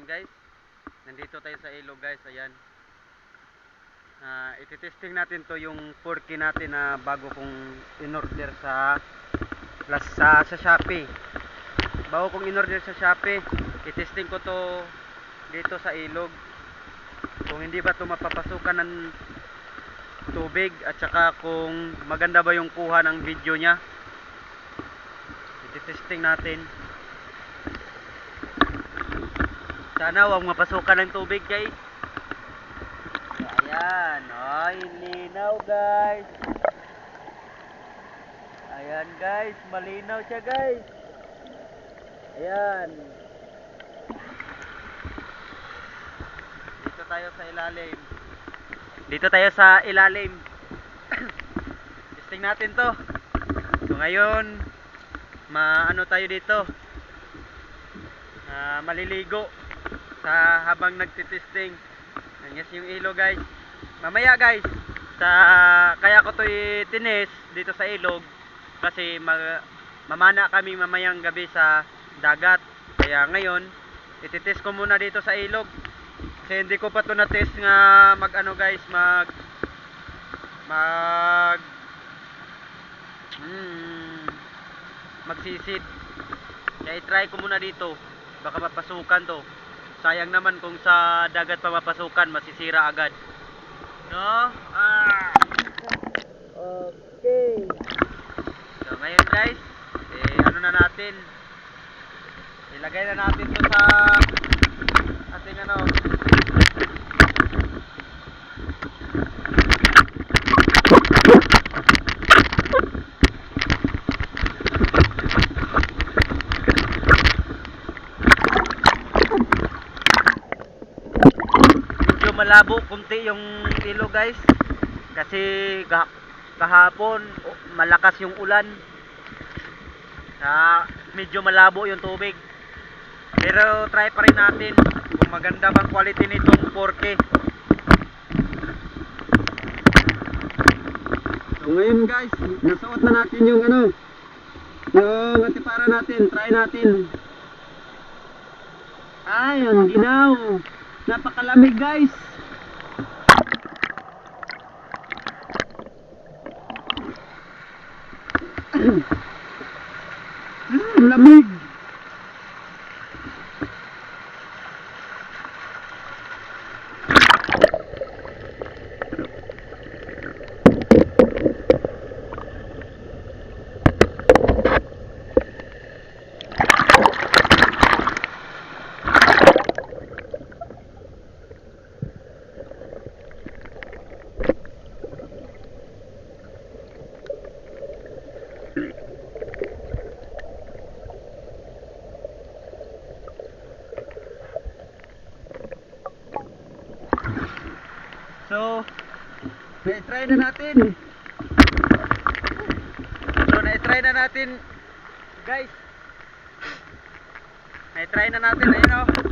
guys, nandito tayo sa ilog guys. Ayan, ititesting natin to yung 4K natin na bago kong in-order sa Shopee. Bago kong in-order sa Shopee, itesting ko to dito sa ilog kung hindi ba to mapapasukan ng tubig, at saka kung maganda ba yung kuha ng video nya. Ititesting natin. Sana huwag mapasukan ng tubig guys. Ayan, ay linaw guys. Ayan guys, malinaw siya guys. Ayan. Dito tayo sa ilalim. Dito tayo sa ilalim. Testing natin to. So ngayon, maano tayo dito? Maliligo sa habang nagtitesting. Yan yung ilog guys. Mamaya guys, kaya ko to itines dito sa ilog kasi mamana kami mamayang gabi sa dagat. Kaya ngayon, ititest ko muna dito sa ilog. Kasi hindi ko pa to na-test nga mag-ano guys, magsisid. Kaya i-try ko muna dito. Baka mapasukan to. Sayang naman kung sa dagat pa mapasukan, masisira agad. No? Okay. So ngayon guys, ano na natin? Ilagay na natin to sa ating ano. Malabo kunti yung ilog guys kasi kahapon malakas yung ulan, medyo malabo yung tubig, pero try pa rin natin kung maganda bang quality nitong 4K. So ngayon guys, nasuot na natin yung yung antipara natin. Try natin. Ay, ang ginaw, napakalamig guys. Lamig. So, na-try na natin. Guys. Na-try na natin, ayun o.